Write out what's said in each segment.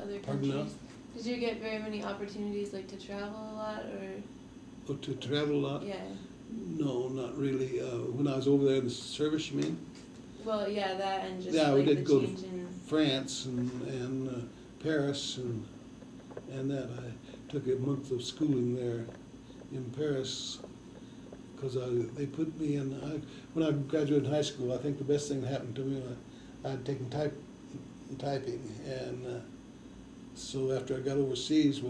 other Pardon countries? now? Did you get very many opportunities, like, to travel a lot, or? Oh, to travel a lot? Yeah. No, not really. When I was over there in the service, you mean? Well, yeah, that and just Yeah, like we did the go to change in. France and Paris and that. I took a month of schooling there in Paris because they put me in. When I graduated high school, I think the best thing that happened to me was I'd taken typing, and so after I got overseas,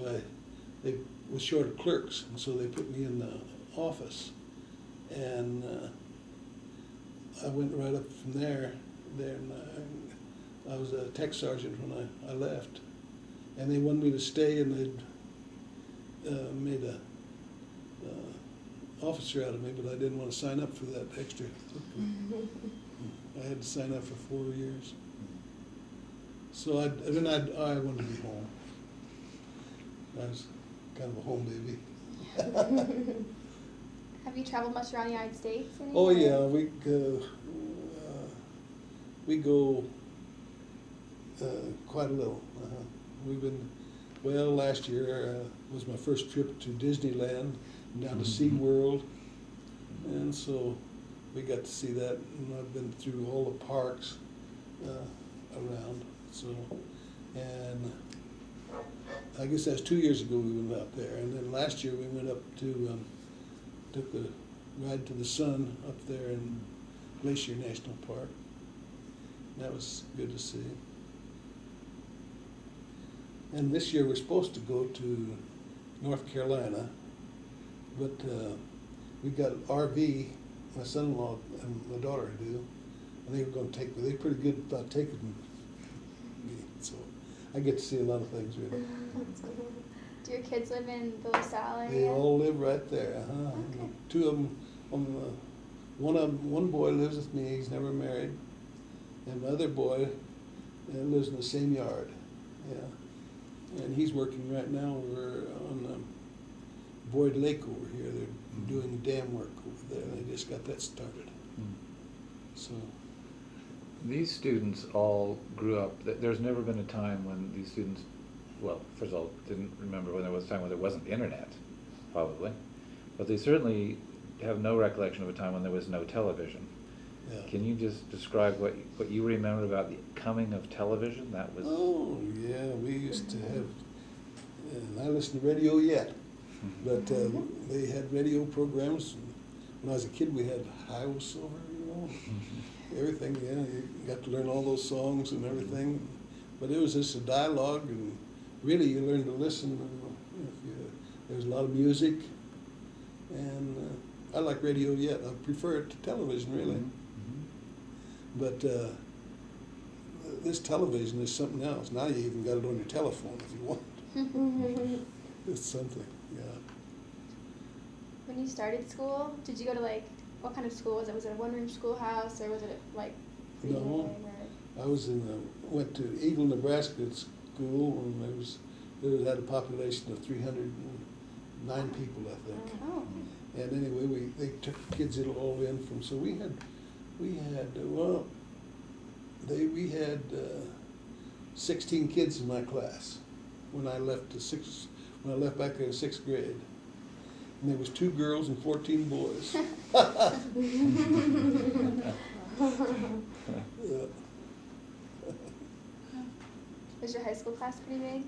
they was short of clerks, and so they put me in the office, and I went right up from there. Then I was a tech sergeant when I left, and they wanted me to stay, and they'd made a officer out of me, but I didn't want to sign up for that extra. I had to sign up for 4 years. So I wanted to be home. I was kind of a home baby. Have you traveled much around the United States? Oh yeah, we go quite a little. We've been, well, last year was my first trip to Disneyland, down to SeaWorld, and so we got to see that, and I've been through all the parks around, so, and I guess that's 2 years ago we went out there, and then last year we went up to, took the ride to the sun up there in Glacier National Park. That was good to see. And this year we're supposed to go to North Carolina, but we got an RV, my son-in-law and my daughter do, and they were going to take me. They're pretty good about taking me, so I get to see a lot of things really. Do your kids live in the LaSalle area? They all live right there. Okay. Two of them, one boy lives with me. He's never married, and the other boy lives in the same yard. Yeah, and he's working right now over on Boyd Lake over here. They're doing dam work over there. They just got that started. So these students all grew up. There's never been a time when these students, well, first of all, didn't remember when there was a time when there wasn't internet, probably, but they certainly have no recollection of a time when there was no television. yeah. Can you just describe what you remember about the coming of television? That was. Oh yeah, we used to have. And I listen to radio yet, but they had radio programs. When I was a kid, we had Iowa Silver, you know, everything. Yeah, you got to learn all those songs and everything. But it was just a dialogue, and really you learned to listen. There was a lot of music, and I like radio yet. I prefer it to television, really. But this television is something else. Now you even got it on your telephone if you want. It's something, yeah. When you started school, did you go to what kind of school was it? Was it a one-room schoolhouse, or was it No, I was went to Eagle, Nebraska school, and there had a population of 309 people, I think. Oh. And anyway, they took kids all in from. So we had 16 kids in my class when I left back there in 6th grade. And there was 2 girls and 14 boys. Yeah. Was your high school class pretty big?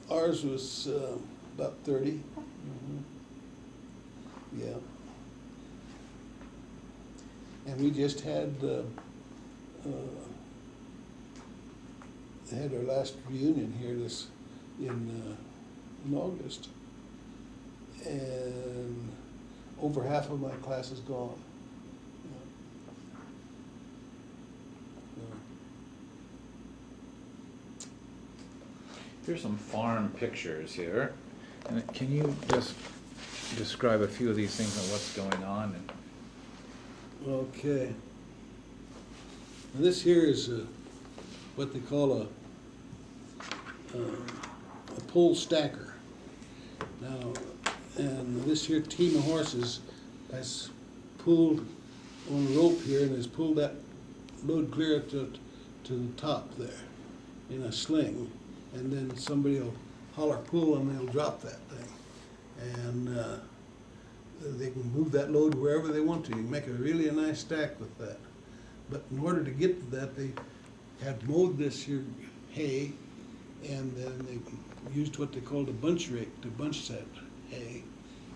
Ours was about 30. Yeah. And we just had our last reunion here in August, and over half of my class is gone. Here's some farm pictures here. And can you just describe a few of these things and what's going on? Okay. Now this here is what they call a pole stacker. Now, and this here team of horses has pulled on a rope here and has pulled that load clear up to the top there. in a sling, and then somebody will holler pull and they'll drop that thing. And they can move that load wherever they want to. You can make a really nice stack with that. But in order to get to that, they had mowed this here hay, and then they used what they called a bunch rake to bunch that hay.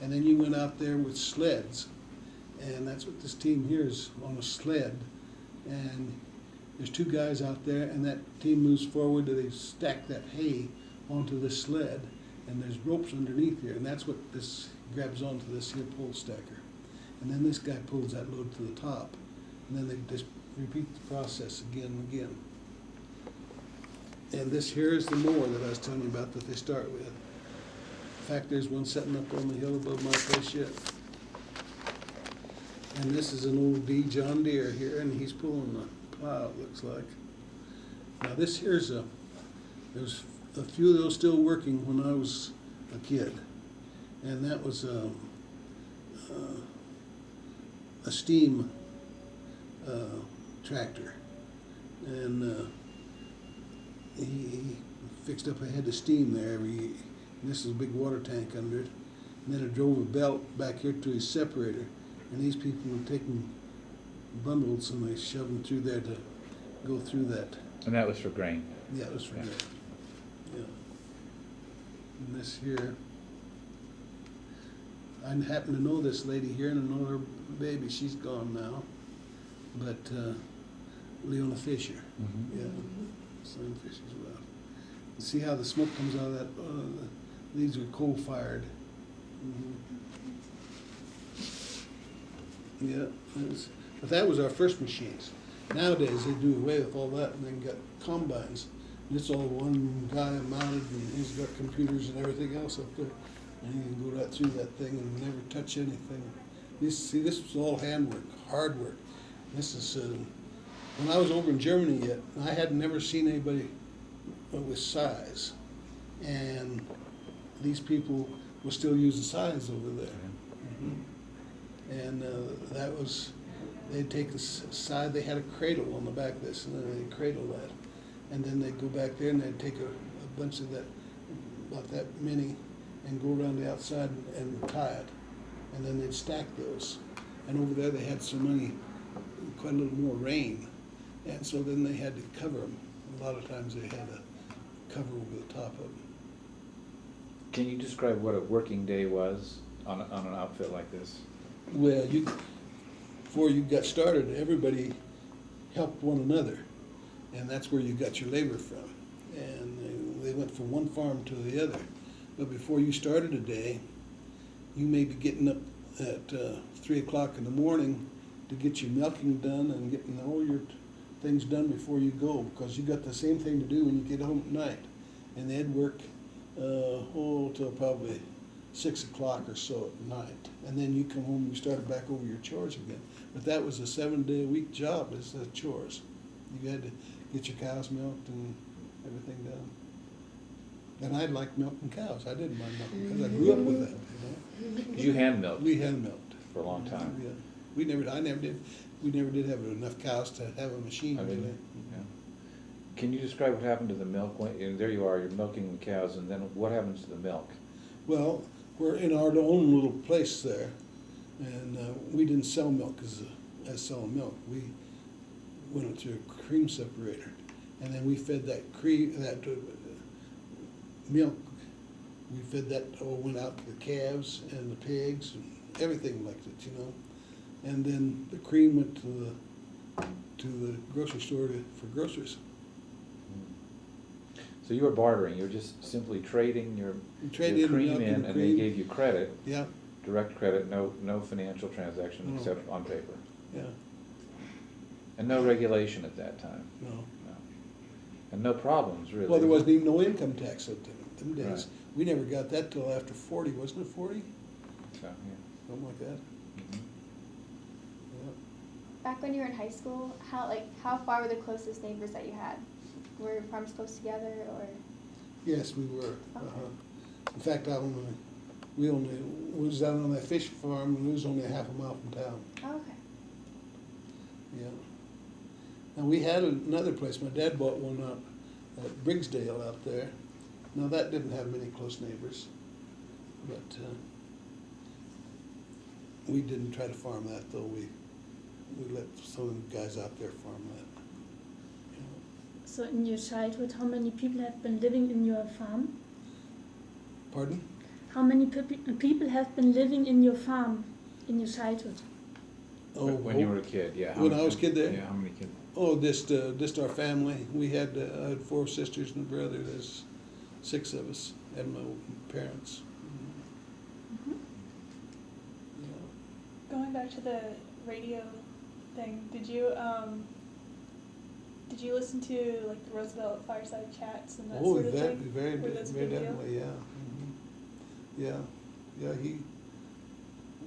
And then you went out there with sleds, and that's what this team here is, on a sled. And there's two guys out there, and that team moves forward, and they stack that hay onto the sled, and there's ropes underneath here, and that's what this grabs onto this here pole stacker. And then this guy pulls that load to the top, and then they just repeat the process again and again. And this here is the mower that I was telling you about that they start with. In fact, there's one sitting up on the hill above my place yet. And this is an old D John Deere here, and he's pulling the plow, it looks like. Now this here's there's a few of those still working when I was a kid. And that was a steam tractor. And he fixed up a head of steam there and this is a big water tank under it. And then it drove a belt back here to his separator. And these people were taking bundles and they shoved them through there to go through that. And that was for grain. Yeah, it was for Yeah. that. Yeah. And this here, I happen to know this lady here and I know her baby. She's gone now. But Leona Fisher. Mhm. Yeah. Son Fisher's well. See how the smoke comes out of that? These are coal-fired. Yeah, but that was our first machines. Nowadays, they do away with all that and then got combines. And it's all one guy mounted and he's got computers and everything else up there. And he can go right through that thing and never touch anything. This was all handwork, hard work. This is, when I was over in Germany yet, I had never seen anybody with size. And these people were still using size over there. And that was, they'd take the side, they had a cradle on the back of this, and then they'd cradle that. And then they'd go back there and they'd take a bunch of that, about that many, and go around the outside and tie it. And then they'd stack those. And over there they had so many, quite a little more rain. And so then they had to cover them. A lot of times they had a cover over the top of them. Can you describe what a working day was on an outfit like this? Well, before you got started, everybody helped one another, and that's where you got your labor from. And they went from one farm to the other. But before you started a day, you may be getting up at 3 o'clock in the morning to get your milking done and getting all your things done before you go, because you got the same thing to do when you get home at night. And they'd work till probably 6 o'clock or so at night. And then you come home and you started back over your chores again. But that was a 7-day-a-week job, is the chores. You had to get your cows milked and everything done. And I liked milking cows. I didn't mind milking cows. I grew up with that, you know. Did you hand milk We hand milked. for a long time? Yeah. We never did have enough cows to have a machine. I mean, really. yeah. Can you describe what happened to the milk? There you are, you're milking the cows, and then what happens to the milk? Well, we're in our own little place there, and we didn't sell milk as selling milk. We went through a cream separator, and then we fed that milk. We fed that all went out to the calves and the pigs and everything like that, you know. And then the cream went to the grocery store for groceries. So you were bartering, you were just simply trading your Traded cream milk in, and and cream. they gave you credit, Yeah, direct credit, no financial transaction No. except on paper. yeah, And no regulation at that time. no. No. And no problems, really. Well, there wasn't even no income tax at them days. Right. We never got that till after 40, wasn't it 40? So, yeah. Something like that. Mhm. Yeah. Back when you were in high school, how far were the closest neighbors that you had? Were your farms close together, or? Yes, we were. Okay. In fact, we was down on that fish farm, and we was only a half a mile from town. Oh, okay. Yeah. And we had another place. My dad bought one at Briggsdale out there. Now, that didn't have many close neighbors, but we didn't try to farm that, though. We let some of the guys out there farm that. You know. So in your childhood, how many people have been living in your farm? Pardon? How many people have been living in your farm in your childhood? When you were a kid, yeah. When I was a kid there? Yeah, how many kids? Oh, just our family. We had I had 4 sisters and a brother. There's 6 of us, and my parents. Yeah. Going back to the radio thing, did you listen to like the Roosevelt fireside chats and that Oh, sort of very, thing? very, Were those a very big deal? definitely, yeah. Yeah, yeah. He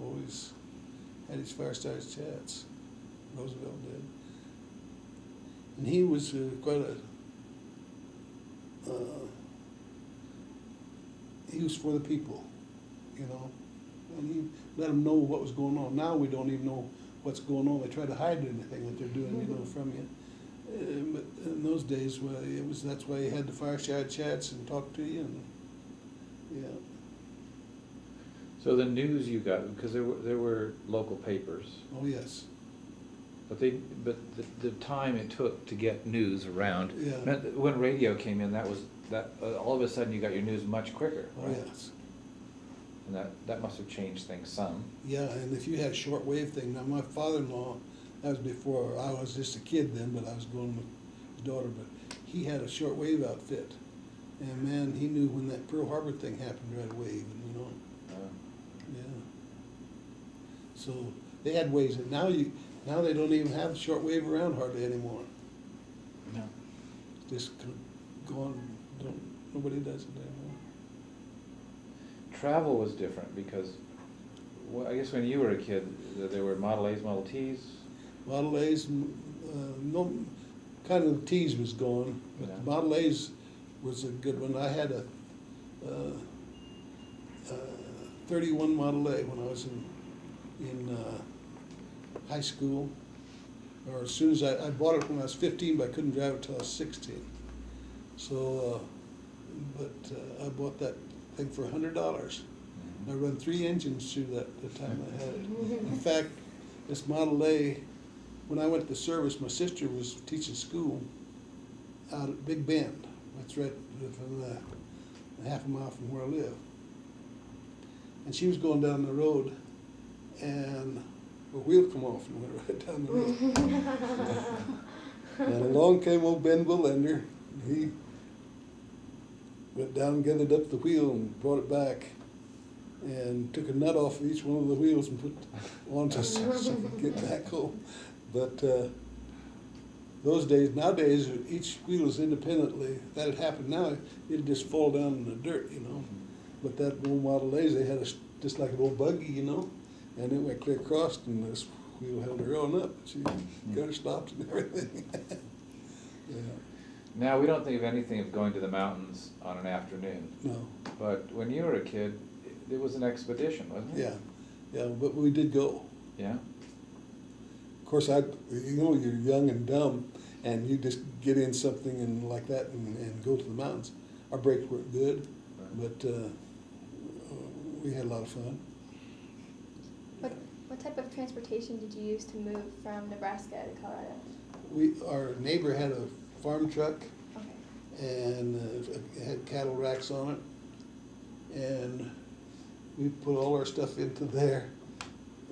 always had his fireside chats. Roosevelt did, and he was quite a. He was for the people, you know, and he let them know what was going on. Now we don't even know what's going on. They try to hide anything that they're doing, you know, from you. But in those days, well, that's why he had the fireside chats and talk to you, and yeah. So the news you got, because there were local papers, Oh yes. but the time it took to get news around Yeah. meant that when radio came in, all of a sudden you got your news much quicker. Oh right? yes. And that must have changed things some. Yeah, and if you had a shortwave thing, now my father-in-law, that was before I was just a kid then, but I was going with his daughter, but he had a shortwave outfit, and man, he knew when that Pearl Harbor thing happened right away, even, you know. Yeah. So they had ways, and now they don't even have shortwave around hardly anymore. No. Just gone. Nobody does it anymore. Travel was different because, well, I guess when you were a kid, there were Model A's, Model T's. Model A's, no, kind of the T's was gone, but Yeah. the Model A's was a good one. I had a 31 Model A when I was in high school, or as soon as I bought it when I was 15, but I couldn't drive it till I was 16. So, I bought that thing for $100. I run 3 engines through that the time I had it. In fact, this Model A, when I went to service, my sister was teaching school out at Big Bend. That's right from half a mile from where I live. And she was going down the road, and her wheel come off and went right down the road. And along came old Ben Bullender. He went down and gathered up the wheel and brought it back, and took a nut off of each one of the wheels and put onto so we could get back home. But those days, nowadays, each wheel is independently. If that had happened now, it'd just fall down in the dirt, you know. But that old Model A's, they had just like an old buggy, you know, and it went clear across, and this wheel held her on up. She got her stopped and everything. Yeah. Now, we don't think of anything of going to the mountains on an afternoon. No. But when you were a kid, it was an expedition, wasn't it? Yeah, but we did go. Yeah? Of course, you know, you're young and dumb, and you just get in something and like that and go to the mountains. Our brakes weren't good, but we had a lot of fun. What type of transportation did you use to move from Nebraska to Colorado? Our neighbor had a farm truck, Okay. and it had cattle racks on it, and we put all our stuff into there.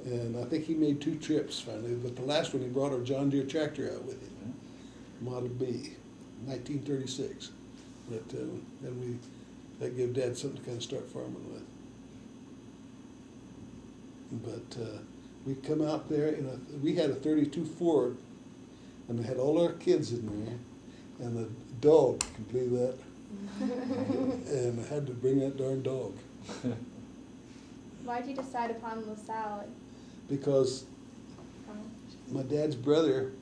And I think he made 2 trips finally, but the last one he brought our John Deere tractor out with him, Model B, 1936. But then that gave Dad something to kind of start farming with. But we come out there, we had a 32 Ford, and we had all our kids in there, and the dog, can you believe that? And I had to bring that darn dog. Why did you decide upon LaSalle? Because my dad's brother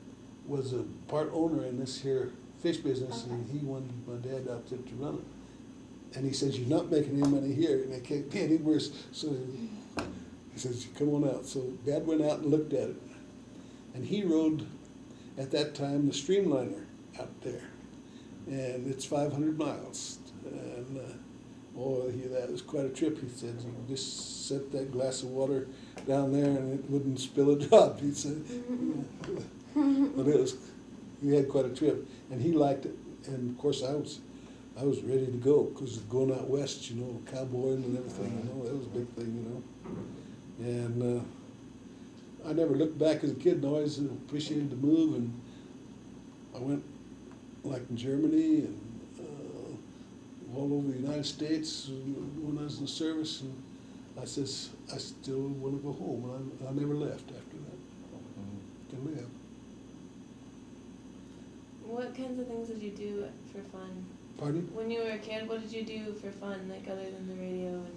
was a part owner in this here fish business, and he wanted my dad out there to run it. And he says, "You're not making any money here, and it can't be any worse." So he says, "Come on out." So Dad went out and looked at it. And he rode, at that time, the Streamliner out there. and it's 500 miles. And that was quite a trip. He said, you just set that glass of water down there and it wouldn't spill a drop. He said, but he had quite a trip, and he liked it. And of course, I was ready to go because going out west, cowboying and everything, that was a big thing, And I never looked back as a kid, and always appreciated the move. And I went like in Germany and all over the United States when I was in the service. And I says, I still want to go home. And I never left after that. Can live. What kinds of things did you do for fun? Pardon? When you were a kid, what did you do for fun, like other than the radio and?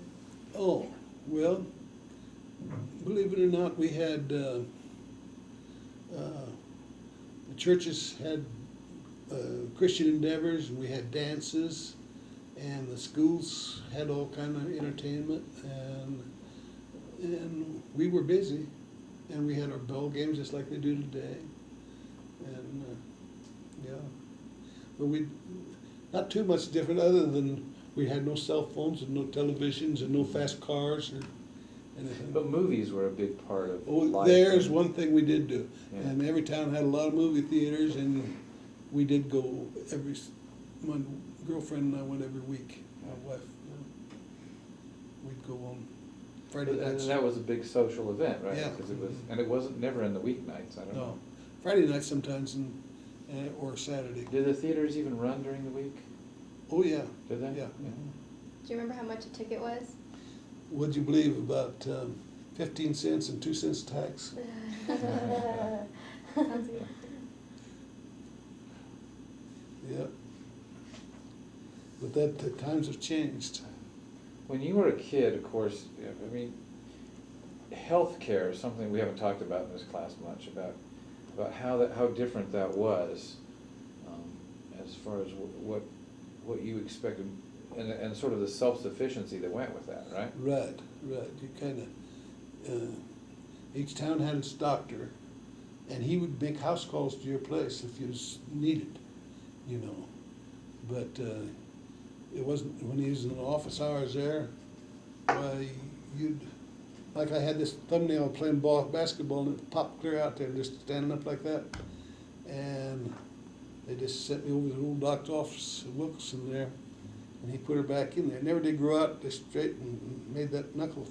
Oh, well, believe it or not, we had, the churches had Christian endeavors, and we had dances, and the schools had all kind of entertainment, and we were busy, and we had our ball games just like they do today, and yeah, but not too much different other than we had no cell phones and no televisions and no fast cars or anything. But movies were a big part of Oh, life. there's one thing we did do, Yeah. and every town had a lot of movie theaters, and we did go my girlfriend and I went every week, my wife, we'd go on Friday And nights. that was a big social event, right? Yeah. Because it wasn't never in the weeknights, I don't No, know. Friday nights sometimes or Saturday. Did the theaters even run during the week? Oh, yeah, Did they? yeah. Do you remember how much a ticket was? What'd you believe, about 15 cents and 2 cents tax? Sounds good. Yeah. But the times have changed. When you were a kid, of course, I mean, healthcare is something we haven't talked about in this class much, about how different that was, as far as what you expected, and sort of the self-sufficiency that went with that, right? Right. You kind of, each town had its doctor, and he would make house calls to your place if you was needed, But it wasn't, when he was in the office hours there, why, like I had this thumbnail playing basketball, and it popped clear out there, just standing up like that. And they just sent me over to the old doctor's office at Wilkinson there, and he put her back in there. Never did grow out, just straight and made that knuckle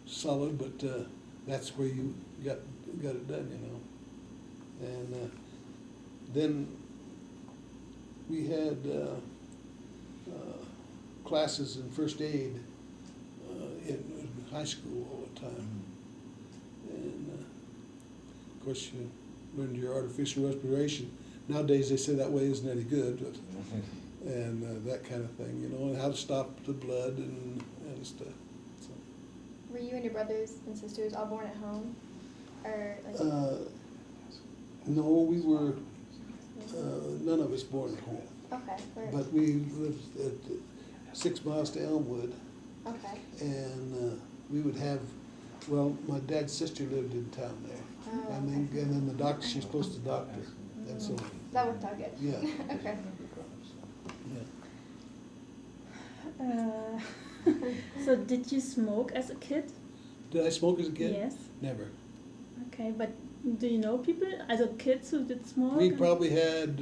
solid, but that's where you got it done, And then we had classes in first aid in high school all the time. And of course you learned your artificial respiration. Nowadays they say that way isn't any good, but, and that kind of thing, and how to stop the blood and stuff. So, Were you and your brothers and sisters all born at home? Or like no, we were, none of us born at home. okay. But we lived at 6 miles to Elmwood, Okay. and we would have, well, my dad's sister lived in town there. Oh, And then the doctor, she's supposed to doctor, and so, that worked out good. yeah, Okay. yeah. So did you smoke as a kid? Did I smoke as a kid? Yes. Never. Okay, but do you know people, as a kids who did smoke? We probably had,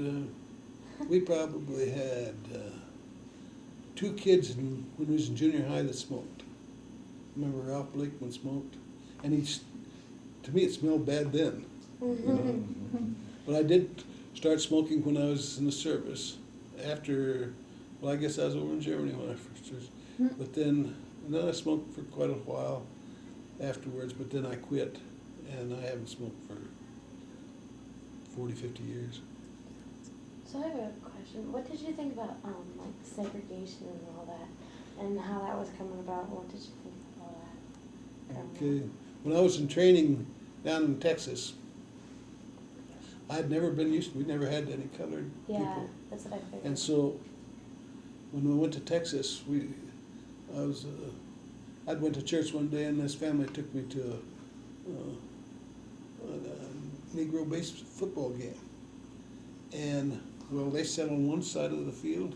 two kids when we was in junior high that smoked. Remember Ralph Blakeman smoked? And to me it smelled bad then. But I did start smoking when I was in the service. After, well, I guess I was over in Germany when I first started. But then I smoked for quite a while afterwards, but then I quit, and I haven't smoked for 40, 50 years. So I have a question. What did you think about like segregation and all that, and how that was coming about? What did you think of all that? Okay, when I was in training down in Texas, I'd never been used to, we never had any colored Yeah, people. that's what I figured. And so, when we went to Texas, I'd went to church one day, and this family took me to a Negro-based football game. And well, they sat on one side of the field,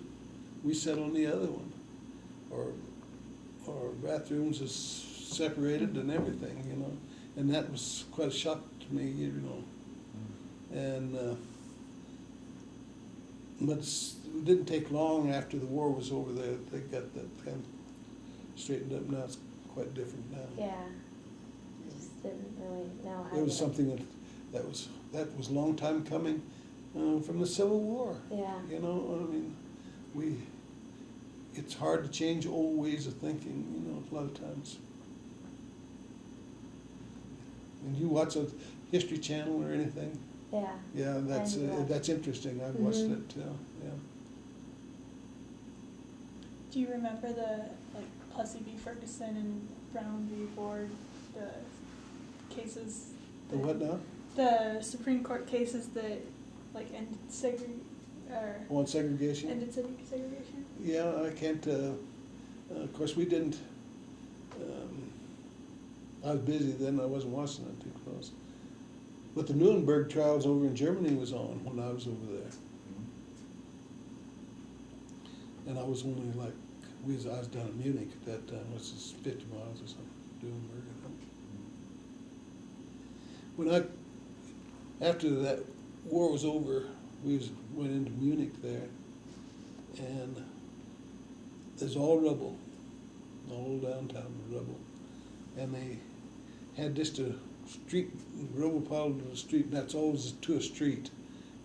we sat on the other one. Our bathrooms is separated and everything, you know, and that was quite a shock to me, you know. And, but it didn't take long after the war was over there, they got that kind of straightened up. Now it's quite different now. Yeah. Just didn't really know how It was to- something that was a long time coming from the Civil War. Yeah. You know, I mean, it's hard to change old ways of thinking, you know, a lot of times. And you watch a History Channel or anything? Yeah. Yeah, that's interesting. I've watched it too. Yeah. Do you remember the Plessy v. Ferguson and Brown v. Board, the cases? The what now? The Supreme Court cases that ended On segregation? ended segregation. Yeah, I can't. Of course, we didn't. I was busy then. I wasn't watching it too close. But the Nuremberg trials over in Germany was on when I was over there. And I was only I was down in Munich at that time, which is 50 miles or something, Nuremberg, I think. After that war was over, went into Munich there, and there's all rubble, all downtown rubble. And they had just a street, rubble piled to the street, and that's always to a street.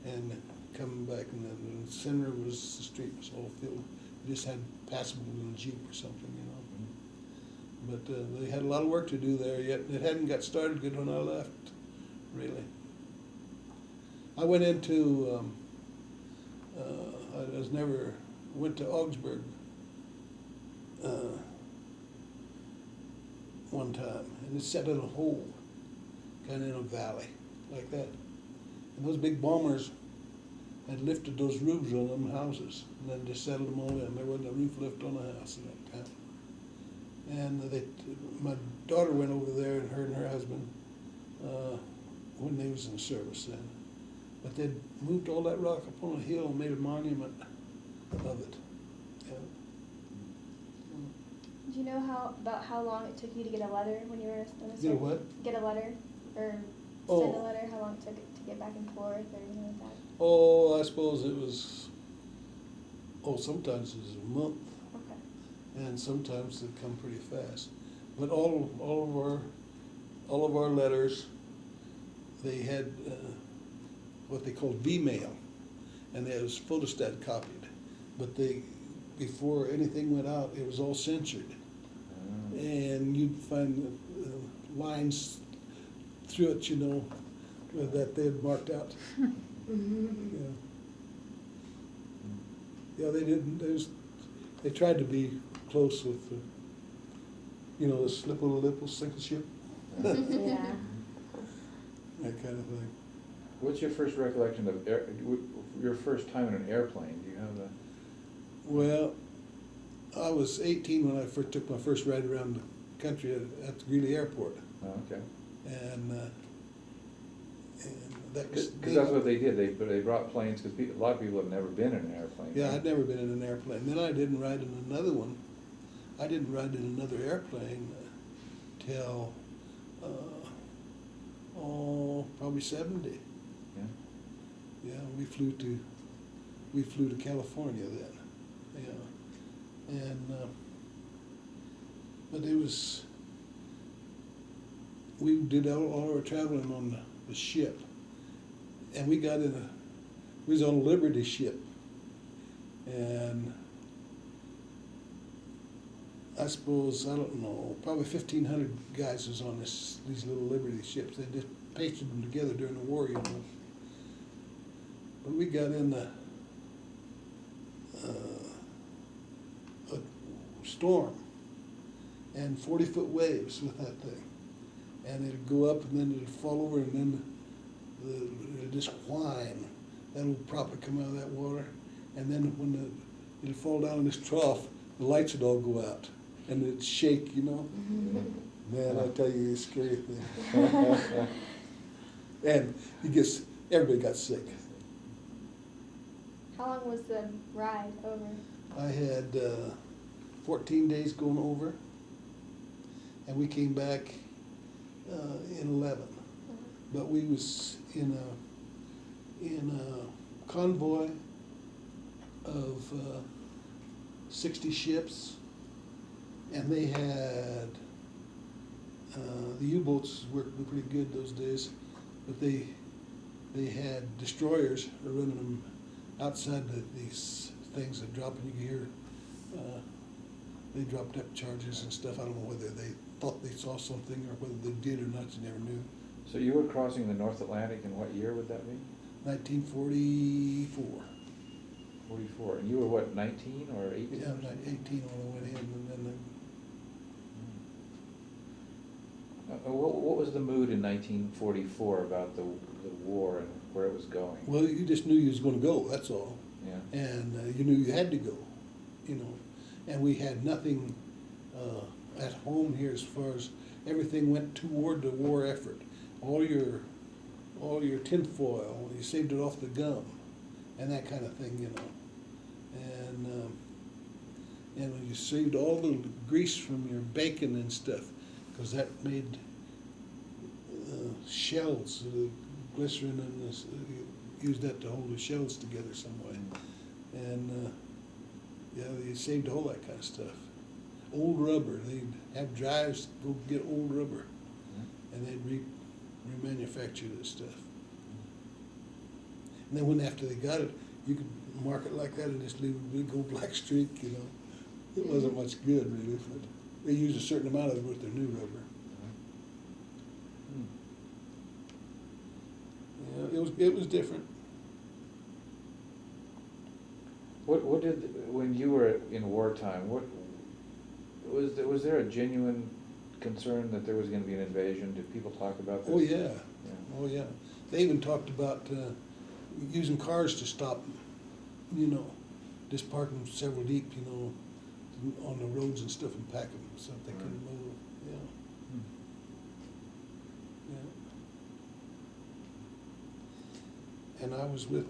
And coming back, and then the center was, the street was all filled. You just had passable in a Jeep or something, you know. But they had a lot of work to do there yet. It hadn't got started good when I left, really. I went into, went to Augsburg one time, and it sat in a hole, kind of in a valley, like that. And those big bombers had lifted those roofs on them houses, and then just settled them all in. There wasn't a roof lift on a house in that town. And my daughter went over there, and her husband, when they was in service then. But they'd moved all that rock up on a hill and made a monument of it. Yeah. Do you know about how long it took you to get a letter when you were in the Get a what? Get a letter or Oh. send a letter? How long it took it to get back and forth or anything like that? Oh, I suppose it was, sometimes it was a month, Okay. and sometimes they come pretty fast. But all of our letters, they had what they called V-mail, and it was photostat copied. But before anything went out, it was all censored. And you'd find lines through it, you know, that they had marked out. Yeah. Yeah, they didn't. They tried to be close with, the slip of the lip will sink the ship. Yeah. That kind of thing. What's your first recollection of your first time in an airplane? Do you have that? Well, I was 18 when I first took my first ride around the country at the Greeley Airport, Oh, okay. and that was. Because that's what they did. They brought planes because a lot of people have never been in an airplane. Yeah, right? I'd never been in an airplane. Then I didn't ride in another one. I didn't ride in another airplane till probably 70. Yeah. Yeah, we flew to California then. Yeah, and but we did all our traveling on the ship, and we was on a Liberty ship, and I suppose, I don't know, probably 1,500 guys was on these little Liberty ships. They just pasted them together during the war, you know. But we got in a storm and 40-foot waves with that thing. And it'd go up and then it'd fall over and then it'd just whine. That old prop would come out of that water. And then when it'd fall down in this trough, the lights would all go out and it'd shake, you know. Man, I tell you, it's a scary thing. And everybody got sick. How long was the ride over? I had 14 days going over, and we came back in 11. But we was in a convoy of 60 ships, and they had the U-boats working pretty good those days, but they had destroyers running them outside these things that drop, and you could hear they dropped depth charges and stuff. I don't know whether they thought they saw something or whether they did or not. You never knew. So you were crossing the North Atlantic in what year would that be? 1944. 44. And you were what, 19 or 18? Yeah, 18 when I went in, and then What was the mood in 1944 about the war and where it was going? well, you just knew you was going to go. That's all. Yeah. And you knew you had to go, you know. And we had nothing at home here as far as everything went toward the war effort. All your tinfoil, you saved it off the gum, and that kind of thing, you know. And you saved all the grease from your bacon and stuff, because that made shells, glycerin and this, used that to hold the shells together some way. And yeah, they saved all that kind of stuff. Old rubber, they'd have drives go get old rubber, and they'd remanufacture this stuff. And then when after they got it, you could mark it like that and just leave a big old black streak, you know. It wasn't much good really, but they used a certain amount of it with their new rubber. Yeah, it was different. What did, when you were in wartime, what was there a genuine concern that there was going to be an invasion? Did people talk about this? Oh yeah, oh yeah. They even talked about using cars to stop them, you know, just park them several deep, you know, on the roads and stuff, and pack them so that they couldn't move. Yeah. Yeah. And I was with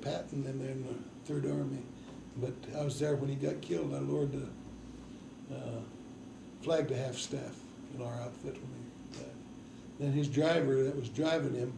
Patton and in the Third Army, but I was there when he got killed. I lowered the flag to half staff in our outfit when he died. Then his driver that was driving him